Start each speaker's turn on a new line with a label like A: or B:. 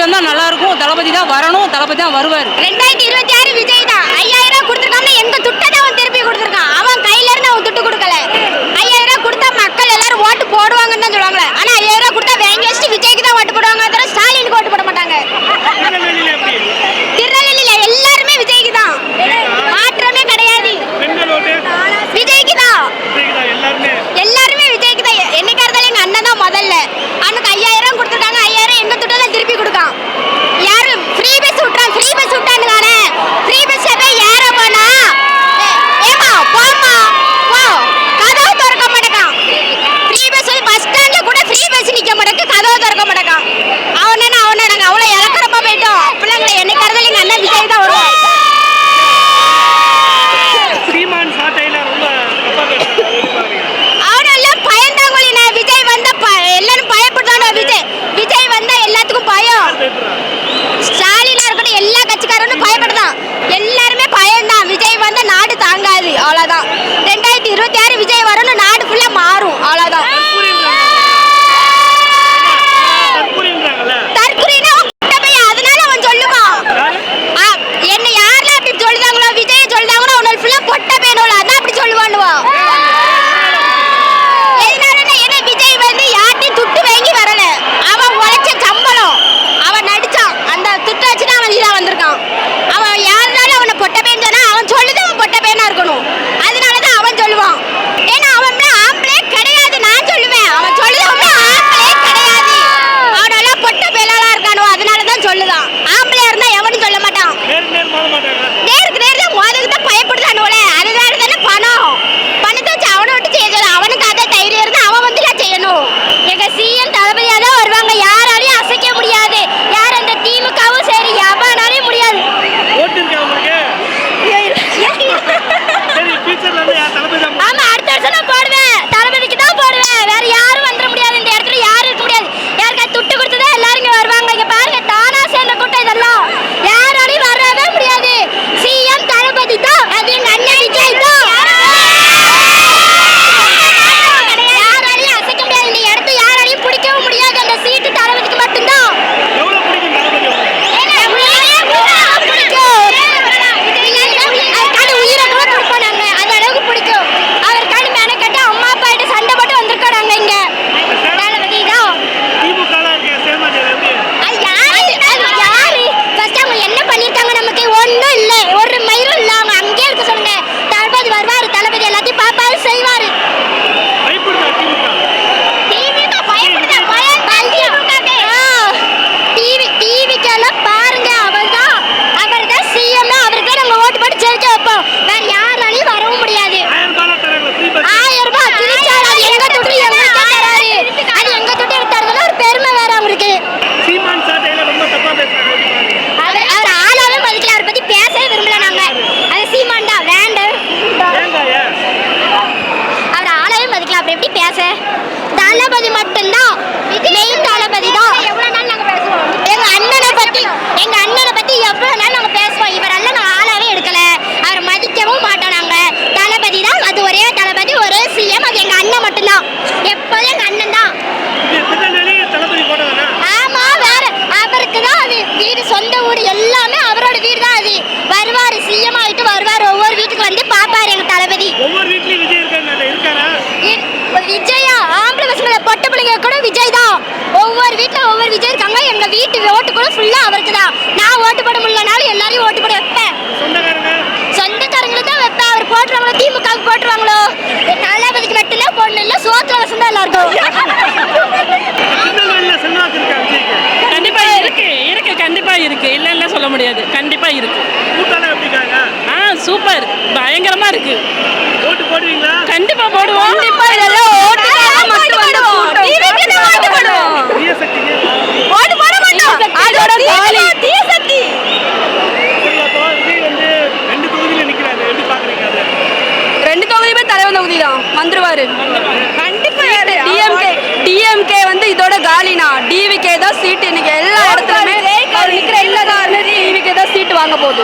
A: வந்தா நல்லா இருக்கும். தளபதி தான் வரணும், தளபதி தான் வருவார்.
B: 2026 விஜய் தான். 5000 கொடுத்துருக்காங்க, எங்க துட்டை தான் அவன் திருப்பி கொடுத்துருக்கான். அவன் கையில இருந்து அவன் துட்டு கொடுக்கல. 5000 கொடுத்தா மக்கள் எல்லாரும் ஓட்டு போடுவாங்கன்னு தான் சொல்லுவாங்க. ஆனா 5000 கொடுத்தா வாங்கி வச்சுட்டு விஜய்க்கு தான் ஓட்டு போடுவாங்க, தவிர ஸ்டாலினுக்கு ஓட்டு போட மாட்டாங்க. திருநெல்வேலியில எல்லாருமே விஜய்க்கு தான், மாற்றமே கிடையாது. விஜய்க்கு தான், எல்லாருமே விஜய்க்கு தான். என்னைக்கா இருந்தாலும் எங்க அண்ணன் தான் முதல்ல. அன்னைக்கு 5000 கொடுத்துருக்காங்க, 5000 எங்க துட்டை தான் திருப்பி கொடுக்கான். யாரும் ஃப்ரீ பஸ் விட்டான், ஃப்ரீ பஸ் விட்டாங்க தானே. ஃப்ரீ பஸ் ஏற போனா ஏமா போமா போ, கதவு திறக்க மாட்டேக்கான். ஃப்ரீ பஸ் பஸ் ஸ்டாண்ட்ல கூட ஃப்ரீ பஸ் நிக்க மாட்டேங்க, கதவு திறக்க மாட்டேக்கான். அவனே நாங்க அவ்வளவு இலக்கரமா போயிட்டோம். பிள்ளைங்களை என்னைக்கா இருந்தாலும் எங்க அண்ணன் விஜய் தான் வருவான். அவனெல்லாம் பயந்தாங்கொழினா விஜய் வந்தா எல்லாரும் பயப்படுறானோ. விஜய் வந்தா எல்லாத்துக்கும் பயம். ஸ்டாலினா இருக்கட்டும், எல்லா கட்சிக்காரனும் பயப்படுதான். எல்லாருமே பயம்தான். விஜய் வந்தா நாடு தாங்காது, அவ்வளவுதான். 2026 விஜய் வரணும், நாடு ஃபுல்லா மாறும், அவ்வளவுதான். தற்குறினா அதனால அவன் சொல்லுவான். என்ன யாரெல்லாம் அப்படி சொல்லுதாங்களோ, விஜய் சொல்லுதாங்களோ, அவனால ஃபுல்லா பொட்ட பேனோல அதான் அப்படி சொல்லுவானுவான். விஜய் வந்து யார்ட்டையும் துட்டு வாங்கி வரல. அவன் உழைச்ச சம்பளம், அவன் நடிச்சான், அந்த துட்டை வச்சுதான் அவன் இதா வந்திருக்கான். அவன் யாருனாலும் அவனை பொட்ட பேன் சொன்னா அவன் சொல்லுது அவன் பொட்ட பேனா இருக்கணும். அதனாலதான் அவன் சொல்லுவான். ஏன்னா அவன் ஆம்பளே கிடையாது. நான் சொல்லுவேன், அவன் சொல்லுது அவன் ஆம்பளே கிடையாது, அவனால பொட்ட பேனாலாம் இருக்கானோ, அதனாலதான் சொல்லுதான். ஆம்பளையா இருந்தா எவனும் சொல்ல மாட்டான். நேருக்கு நேர் தான் மோதுக்கு தான் பயப்படுதானோல. அதுதான் தானே பணம். பணத்தை வச்சு அவனை விட்டு செய்ய சொல்ல. அவனுக்கு அதை தைரியம் இருந்தா அவன் வந்து செய்யணும். எங்க சிஎம் தளபதியா தான் வருவாங்க, யாராலையும் அசைக்க முடியாது. யார் அந்த திமுகவும் சரி, எவனாலையும் முடியாது. ஆமா, அடுத்த வருஷம் நான் போடுவேன், தளபதிக்கு தான் போடுவேன். வேற யாரும் வந்துட முடியாது, இந்த இடத்துல யாரும் இருக்க முடியாது. யாருக்கா துட்டு கொடுத்ததா எல்லாரும் இங்க வருவாங்க. இங்க பாருங்க, தானா சேர்ந்த கூட்டம் இதெல்லாம். யாராலையும் வரவே முடியாது. சிஎம் தளபதி தான், அது எங்க அண்ணன் விஜய் தான். யாராலையும் அசைக்க முடியாது. இந்த இடத்த யாராலையும் பிடிக்கவும் முடியாது. அந்த சீட்டு தளபதிக்கு மட்டும்தான். தளபதி மட்டும்தான், மெயின் தளபதி தான். எங்க அண்ணனை பத்தி எவ்வளவு நாள் நாங்க பேசுவோம். இவரெல்லாம் நாங்க ஆளாவே எடுக்கல, அவரை மதிக்கவும் மாட்டோம். நாங்க தளபதி தான், அது ஒரே தளபதி, ஒரே சிஎம், அது எங்க அண்ணன் மட்டும்தான். எப்போதும் எங்க அண்ணன் தான். ஆமா, வேற அவருக்கு தான் அது வீடு, சொந்த ஊர், எல்லாமே அவரோட வீடு தான். அது வருவாரு, சிஎம் ஆயிட்டு வருவார். ஒவ்வொரு வீட்டுக்கு வந்து பாப்பாரு எங்க தளபதி. விஜயா ஆம்பளை பசங்க பொட்ட பிள்ளைங்க கூட விஜய் தான். ஒவ்வொரு வீட்டுல ஒவ்வொரு விஜய் இருக்காங்க. எங்க வீட்டு ஓட்டு கூட ஃபுல்லா அவருக்கு தான். நான் ஓட்டு போட முடியலனாலும் எல்லாரையும் ஓட்டு போட வைப்பேன். சொந்தக்காரங்களுக்கு தான் வைப்பேன். அவர் போட்டுருவாங்களோ, திமுகவுக்கு போட்டுருவாங்களோ, தளபதிக்கு மட்டும்தான் போடணும். இல்லை சோத்துல வசந்தா எல்லாருக்கும்.
A: கண்டிப்பா இருக்கு, கண்டிப்பா இருக்கு. இல்ல சொல்ல முடியாது, கண்டிப்பா இருக்கு. சூப்பர், பயங்கரமா இருக்கு.
C: ஓட்டு போடுவீங்களா?
A: கண்டிப்பா போடுவோம். கண்டிப்பா இதெல்லாம் ஓட்டுக்காக மட்டும் வந்து கூட்டம். டிவிக்கு தான் ஓட்டு போடுவோம்.
C: தீயசக்திக்கு
A: ஓட்டு போட மாட்டோம். அதோட காலி தீயசக்தி.
C: விஜய் வந்து 2 தொகுதியில நிக்கிறாரு, எப்படி பாக்குறீங்க அது?
A: 2 தொகுதியுமே தலைவன் தொகுதி தான் வந்துருவாரு. கண்டிப்பா. டிஎம்கே வந்து இதோட காலினா, டிவிகே தான் சீட். இன்னைக்கு எல்லா இடத்துலயுமே அவர் நிக்கிற எல்லா காரணம் டிவிகே தான் சீட் வாங்க போகுது.